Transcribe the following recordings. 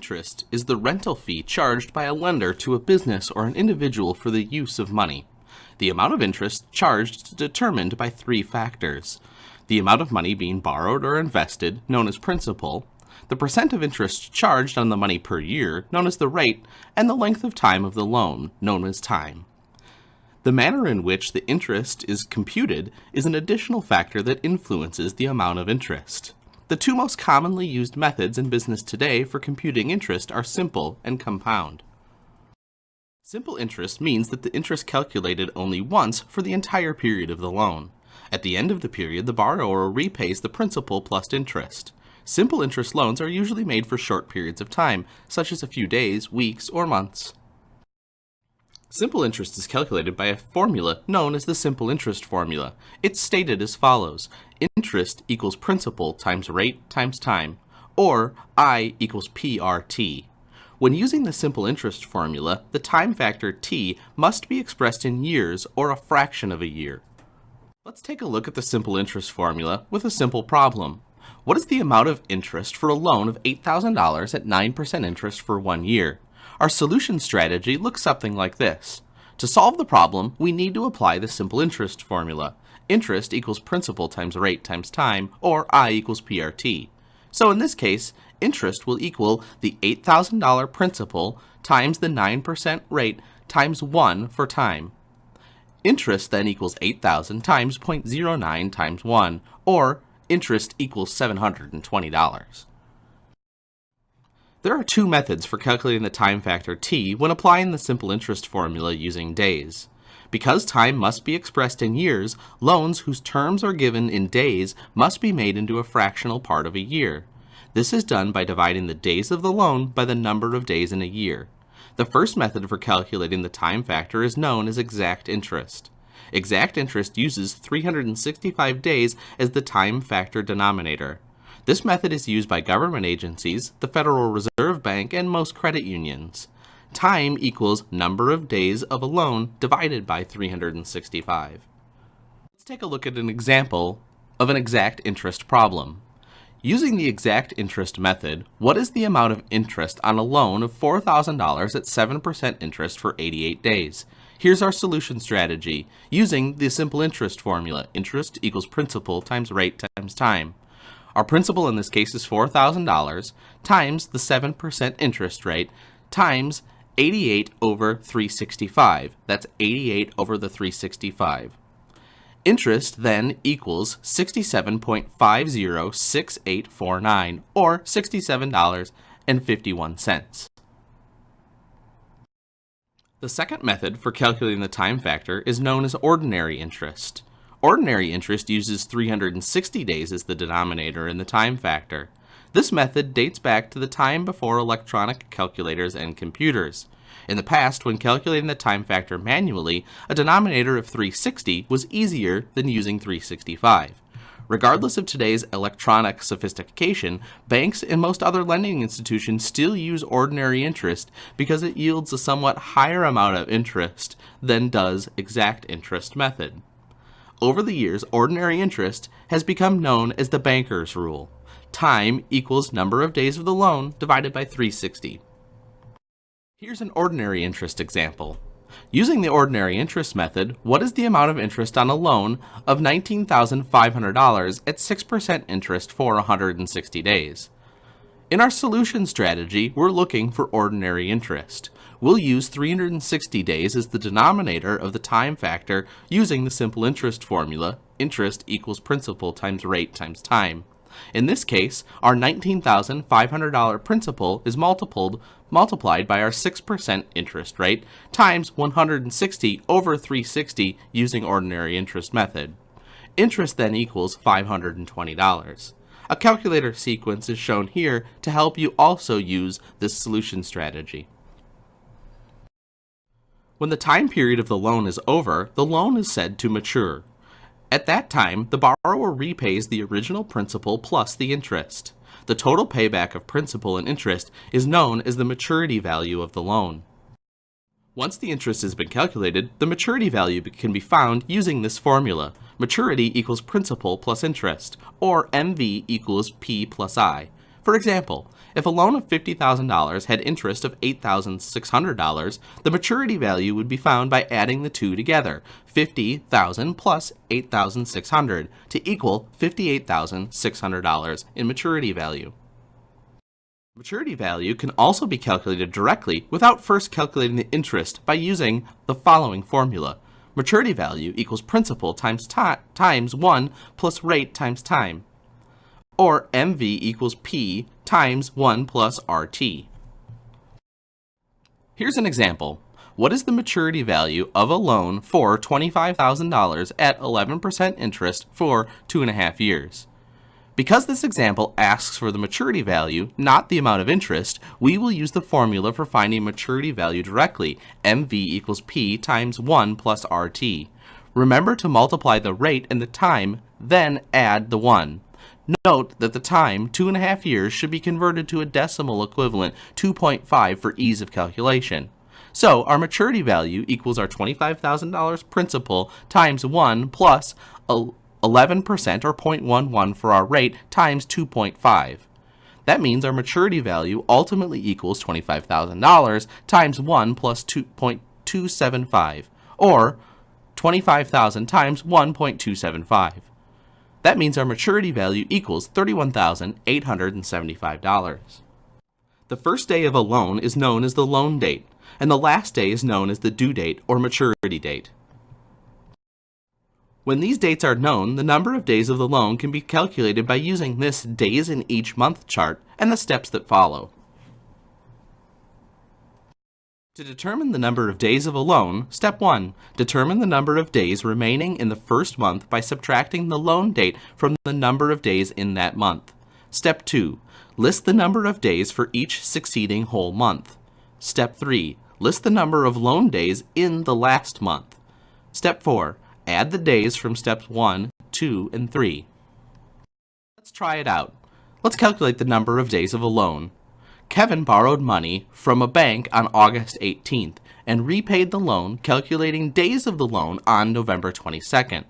Interest is the rental fee charged by a lender to a business or an individual for the use of money. The amount of interest charged is determined by three factors: the amount of money being borrowed or invested, known as principal, the percent of interest charged on the money per year, known as the rate, and the length of time of the loan, known as time. The manner in which the interest is computed is an additional factor that influences the amount of interest. The two most commonly used methods in business today for computing interest are simple and compound. Simple interest means that the interest calculated only once for the entire period of the loan. At the end of the period, the borrower repays the principal plus interest. Simple interest loans are usually made for short periods of time, such as a few days, weeks, or months. Simple interest is calculated by a formula known as the simple interest formula. It's stated as follows: interest equals principal times rate times time, or I equals PRT. When using the simple interest formula, the time factor T must be expressed in years or a fraction of a year. Let's take a look at the simple interest formula with a simple problem. What is the amount of interest for a loan of $8,000 at 9% interest for 1 year? Our solution strategy looks something like this. To solve the problem, we need to apply the simple interest formula. Interest equals principal times rate times time, or I equals PRT. So in this case, interest will equal the $8,000 principal times the 9% rate times 1 for time. Interest then equals 8,000 times 0.09 times 1, or interest equals $720. There are two methods for calculating the time factor T when applying the simple interest formula using days. Because time must be expressed in years, loans whose terms are given in days must be made into a fractional part of a year. This is done by dividing the days of the loan by the number of days in a year. The first method for calculating the time factor is known as exact interest. Exact interest uses 365 days as the time factor denominator. This method is used by government agencies, the Federal Reserve Bank, and most credit unions. Time equals number of days of a loan divided by 365. Let's take a look at an example of an exact interest problem. Using the exact interest method, what is the amount of interest on a loan of $4,000 at 7% interest for 88 days? Here's our solution strategy using the simple interest formula. Interest equals principal times rate times time. Our principal in this case is $4,000 times the 7% interest rate times 88 over 365. That's 88 over the 365. Interest then equals $67.506849, or $67.51. The second method for calculating the time factor is known as ordinary interest. Ordinary interest uses 360 days as the denominator in the time factor. This method dates back to the time before electronic calculators and computers. In the past, when calculating the time factor manually, a denominator of 360 was easier than using 365. Regardless of today's electronic sophistication, banks and most other lending institutions still use ordinary interest because it yields a somewhat higher amount of interest than does exact interest method. Over the years, ordinary interest has become known as the banker's rule. Time equals number of days of the loan divided by 360. Here's an ordinary interest example. Using the ordinary interest method, what is the amount of interest on a loan of $19,500 at 6% interest for 160 days? In our solution strategy, we're looking for ordinary interest. We'll use 360 days as the denominator of the time factor using the simple interest formula. Interest equals principal times rate times time. In this case, our $19,500 principal is multiplied by our 6% interest rate times 160 over 360 using ordinary interest method. Interest then equals $520. A calculator sequence is shown here to help you also use this solution strategy. When the time period of the loan is over, the loan is said to mature. At that time, the borrower repays the original principal plus the interest. The total payback of principal and interest is known as the maturity value of the loan. Once the interest has been calculated, the maturity value can be found using this formula. Maturity equals principal plus interest, or MV equals P plus I. For example, if a loan of $50,000 had interest of $8,600, the maturity value would be found by adding the two together, $50,000 plus $8,600, to equal $58,600 in maturity value. Maturity value can also be calculated directly without first calculating the interest by using the following formula. Maturity value equals principal times 1 plus rate times time, or MV equals P times 1 plus RT. Here's an example. What is the maturity value of a loan for $25,000 at 11% interest for 2.5 years? Because this example asks for the maturity value, not the amount of interest, we will use the formula for finding maturity value directly, MV equals P times 1 plus RT. Remember to multiply the rate and the time, then add the 1. Note that the time, 2.5 years, should be converted to a decimal equivalent, 2.5 for ease of calculation. So our maturity value equals our $25,000 principal times 1 plus 11% or 0.11 for our rate times 2.5. That means our maturity value ultimately equals $25,000 times 1 plus 2.275, or 25,000 times 1.275. That means our maturity value equals $31,875. The first day of a loan is known as the loan date, and the last day is known as the due date or maturity date. When these dates are known, the number of days of the loan can be calculated by using this days in each month chart and the steps that follow. To determine the number of days of a loan, step 1, determine the number of days remaining in the first month by subtracting the loan date from the number of days in that month. Step 2, list the number of days for each succeeding whole month. Step 3, list the number of loan days in the last month. Step 4, add the days from steps 1, 2, and 3. Let's try it out. Let's calculate the number of days of a loan. Kevin borrowed money from a bank on August 18th and repaid the loan, calculating days of the loan on November 22nd.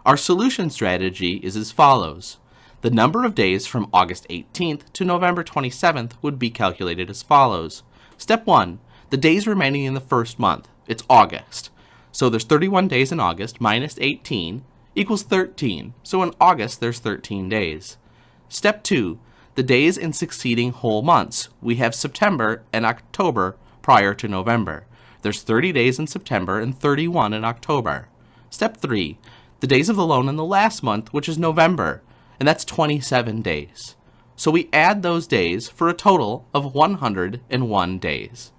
Our solution strategy is as follows. The number of days from August 18th to November 27th would be calculated as follows. Step 1, the days remaining in the first month. It's August. So there's 31 days in August minus 18 equals 13. So in August, there's 13 days. Step 2, the days in succeeding whole months. We have September and October prior to November. There's 30 days in September and 31 in October. Step 3, the days of the loan in the last month, which is November, and that's 27 days. So we add those days for a total of 101 days.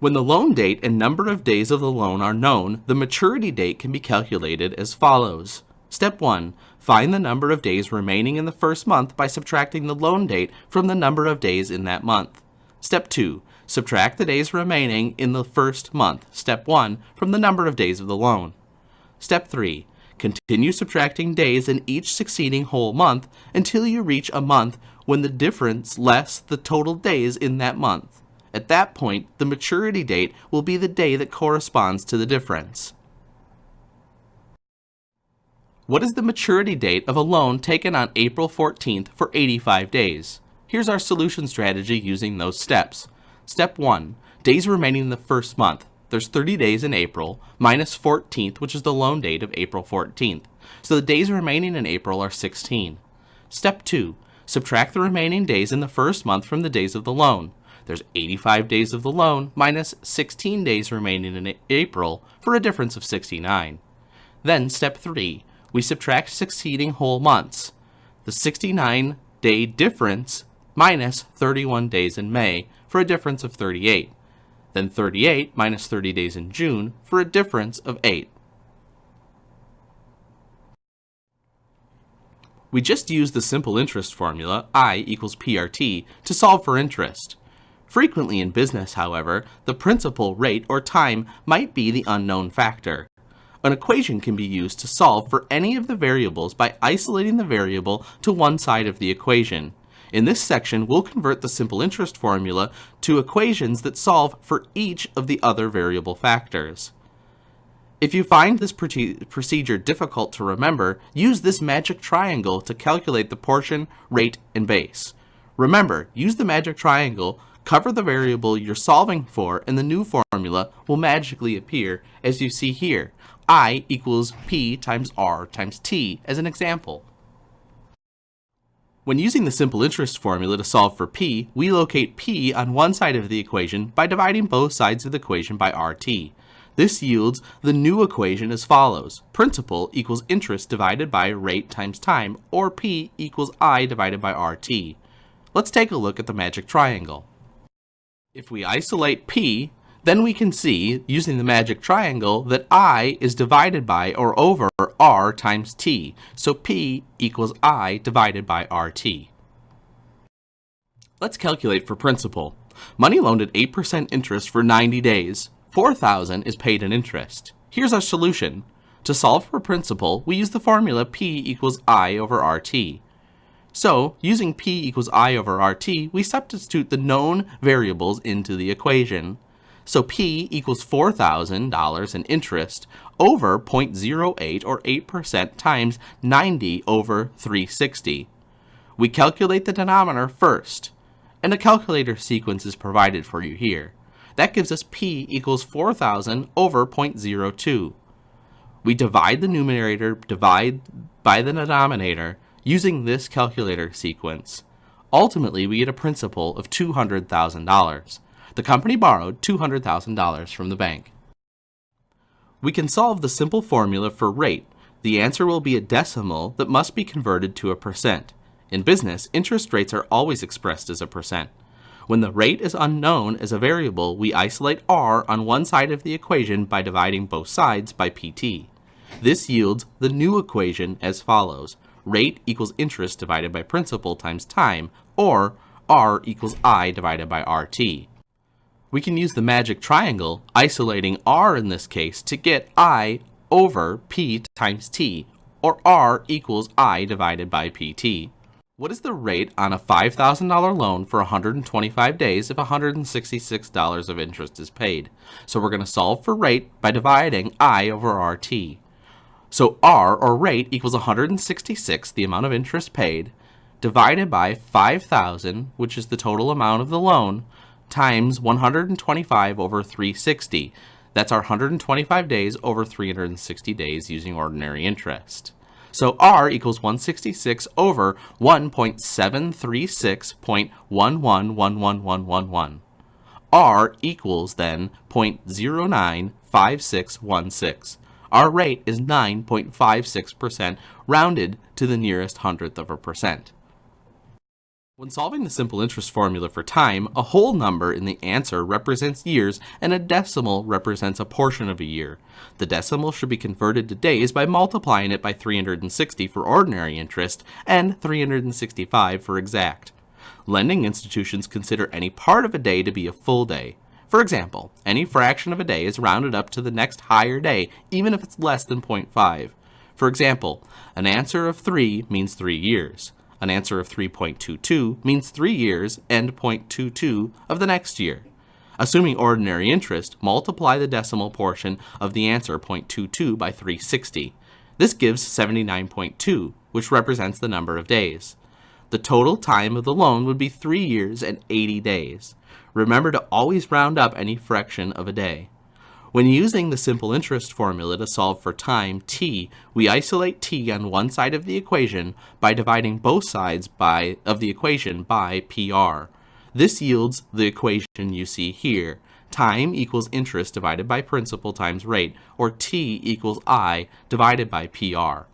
When the loan date and number of days of the loan are known, the maturity date can be calculated as follows. Step 1, find the number of days remaining in the first month by subtracting the loan date from the number of days in that month. Step 2, subtract the days remaining in the first month, step 1, from the number of days of the loan. Step 3, continue subtracting days in each succeeding whole month until you reach a month when the difference less the total days in that month. At that point, the maturity date will be the day that corresponds to the difference. What is the maturity date of a loan taken on April 14th for 85 days? Here's our solution strategy using those steps. Step 1, days remaining in the first month. There's 30 days in April, minus 14th, which is the loan date of April 14th. So the days remaining in April are 16. Step 2, subtract the remaining days in the first month from the days of the loan. There's 85 days of the loan minus 16 days remaining in April for a difference of 69. Then step 3, we subtract succeeding whole months. The 69-day difference minus 31 days in May for a difference of 38. Then 38 minus 30 days in June for a difference of 8. We just used the simple interest formula, I equals PRT, to solve for interest. Frequently in business, however, the principal, rate, or time might be the unknown factor. An equation can be used to solve for any of the variables by isolating the variable to one side of the equation. In this section, we'll convert the simple interest formula to equations that solve for each of the other variable factors. If you find this procedure difficult to remember, use this magic triangle to calculate the portion, rate, and base. Remember, use the magic triangle, cover the variable you're solving for, and the new formula will magically appear as you see here. I equals P times R times T as an example. When using the simple interest formula to solve for P, we locate P on one side of the equation by dividing both sides of the equation by RT. This yields the new equation as follows. Principal equals interest divided by rate times time, or P equals I divided by RT. Let's take a look at the magic triangle. If we isolate P, then we can see, using the magic triangle, that I is divided by or over R times T. So P equals I divided by RT. Let's calculate for principal. Money loaned at 8% interest for 90 days. $4,000 is paid in interest. Here's our solution. To solve for principal, we use the formula P equals I over RT. So, using P equals I over RT, we substitute the known variables into the equation. So P equals $4,000 in interest over 0.08 or 8% times 90 over 360. We calculate the denominator first, and a calculator sequence is provided for you here. That gives us P equals 4,000 over 0.02. We divide the numerator by the denominator using this calculator sequence. Ultimately, we get a principal of $200,000. The company borrowed $200,000 from the bank. We can solve the simple formula for rate. The answer will be a decimal that must be converted to a percent. In business, interest rates are always expressed as a percent. When the rate is unknown as a variable, we isolate R on one side of the equation by dividing both sides by PT. This yields the new equation as follows. Rate equals interest divided by principal times time, or R equals I divided by RT. We can use the magic triangle, isolating R in this case, to get I over P times T, or R equals I divided by PT. What is the rate on a $5,000 loan for 125 days if $166 of interest is paid? So we're going to solve for rate by dividing I over RT. So R, or rate, equals 166, the amount of interest paid, divided by 5,000, which is the total amount of the loan, times 125 over 360. That's our 125 days over 360 days using ordinary interest. So R equals 166 over 1.736.111111. R equals then 0.095616. Our rate is 9.56%, rounded to the nearest hundredth of a percent. When solving the simple interest formula for time, a whole number in the answer represents years and a decimal represents a portion of a year. The decimal should be converted to days by multiplying it by 360 for ordinary interest and 365 for exact. Lending institutions consider any part of a day to be a full day. For example, any fraction of a day is rounded up to the next higher day, even if it's less than 0.5. For example, an answer of 3 means 3 years. An answer of 3.22 means 3 years and 0.22 of the next year. Assuming ordinary interest, multiply the decimal portion of the answer 0.22 by 360. This gives 79.2, which represents the number of days. The total time of the loan would be 3 years and 80 days. Remember to always round up any fraction of a day. When using the simple interest formula to solve for time t, we isolate t on one side of the equation by dividing both sides of the equation by PR. This yields the equation you see here. Time equals interest divided by principal times rate, or t equals I divided by PR.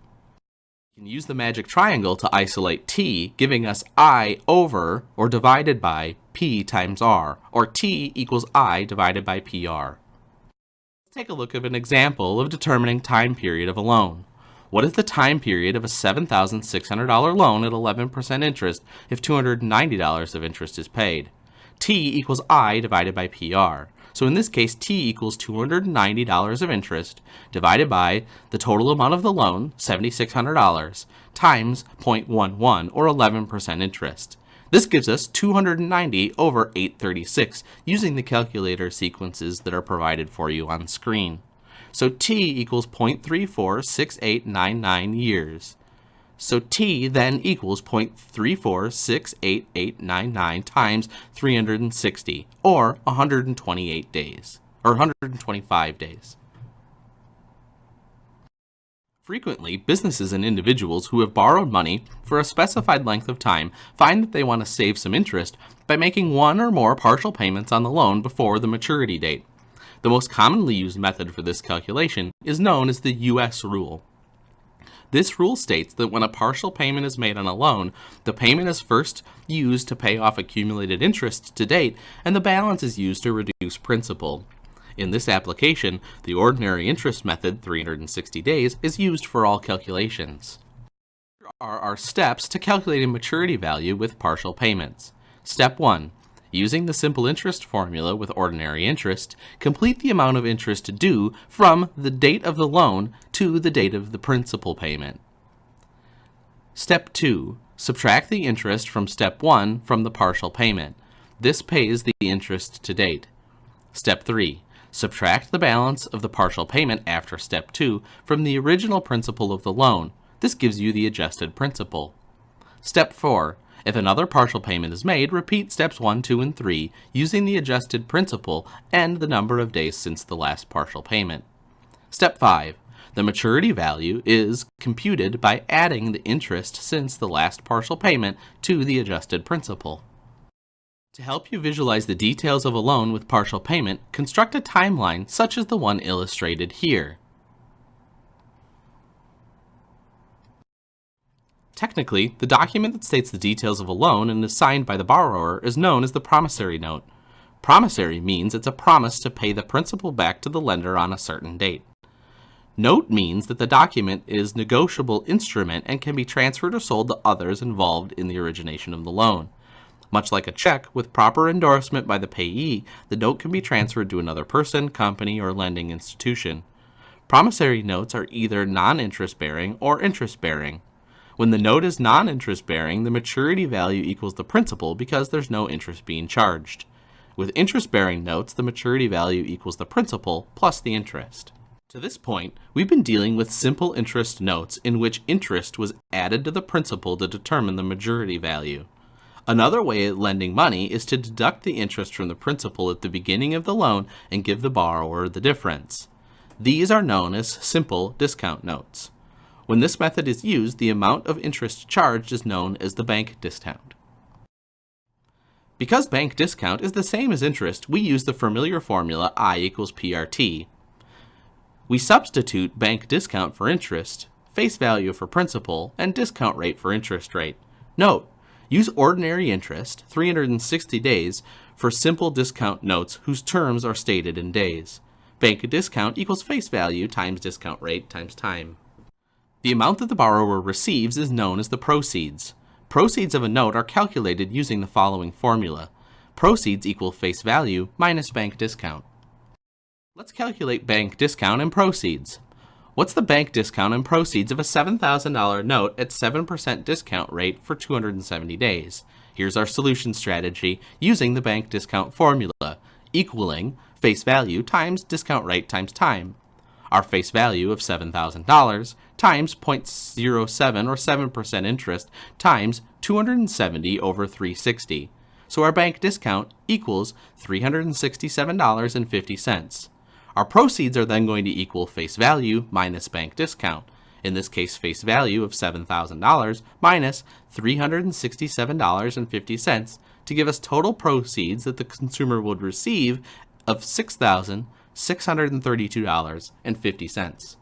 We can use the magic triangle to isolate t, giving us I over, or divided by, P times R, or t equals I divided by PR. Let's take a look at an example of determining time period of a loan. What is the time period of a $7,600 loan at 11% interest if $290 of interest is paid? T equals I divided by PR. So in this case, T equals $290 of interest divided by the total amount of the loan, $7,600, times 0.11 or 11% interest. This gives us 290 over 836 using the calculator sequences that are provided for you on screen. So T equals 0.346899 years. So T then equals 0.34688899 times 360, or 128 days, or 125 days. Frequently, businesses and individuals who have borrowed money for a specified length of time find that they want to save some interest by making one or more partial payments on the loan before the maturity date. The most commonly used method for this calculation is known as the U.S. rule. This rule states that when a partial payment is made on a loan, the payment is first used to pay off accumulated interest to date, and the balance is used to reduce principal. In this application, the ordinary interest method, 360 days, is used for all calculations. Here are our steps to calculate a maturity value with partial payments. Step 1. Using the simple interest formula with ordinary interest, complete the amount of interest due from the date of the loan to the date of the principal payment. Step 2. Subtract the interest from Step 1 from the partial payment. This pays the interest to date. Step 3. Subtract the balance of the partial payment after Step 2 from the original principal of the loan. This gives you the adjusted principal. Step 4. If another partial payment is made, repeat Steps 1, 2, and 3 using the adjusted principal and the number of days since the last partial payment. Step 5. The maturity value is computed by adding the interest since the last partial payment to the adjusted principal. To help you visualize the details of a loan with partial payment, construct a timeline such as the one illustrated here. Technically, the document that states the details of a loan and is signed by the borrower is known as the promissory note. Promissory means it's a promise to pay the principal back to the lender on a certain date. Note means that the document is a negotiable instrument and can be transferred or sold to others involved in the origination of the loan. Much like a check, with proper endorsement by the payee, the note can be transferred to another person, company, or lending institution. Promissory notes are either non-interest-bearing or interest-bearing. When the note is non-interest-bearing, the maturity value equals the principal because there's no interest being charged. With interest-bearing notes, the maturity value equals the principal plus the interest. To this point, we've been dealing with simple interest notes in which interest was added to the principal to determine the maturity value. Another way of lending money is to deduct the interest from the principal at the beginning of the loan and give the borrower the difference. These are known as simple discount notes. When this method is used, the amount of interest charged is known as the bank discount. Because bank discount is the same as interest, we use the familiar formula I equals PRT. We substitute bank discount for interest, face value for principal, and discount rate for interest rate. Note, use ordinary interest, 360 days, for simple discount notes whose terms are stated in days. Bank discount equals face value times discount rate times time. The amount that the borrower receives is known as the proceeds. Proceeds of a note are calculated using the following formula. Proceeds equal face value minus bank discount. Let's calculate bank discount and proceeds. What's the bank discount and proceeds of a $7,000 note at 7% discount rate for 270 days? Here's our solution strategy using the bank discount formula, equaling face value times discount rate times time. Our face value of $7,000 times 0.07 or 7% interest times 270 over 360. So our bank discount equals $367.50. Our proceeds are then going to equal face value minus bank discount. In this case, face value of $7,000 minus $367.50 to give us total proceeds that the consumer would receive of $6,632.50.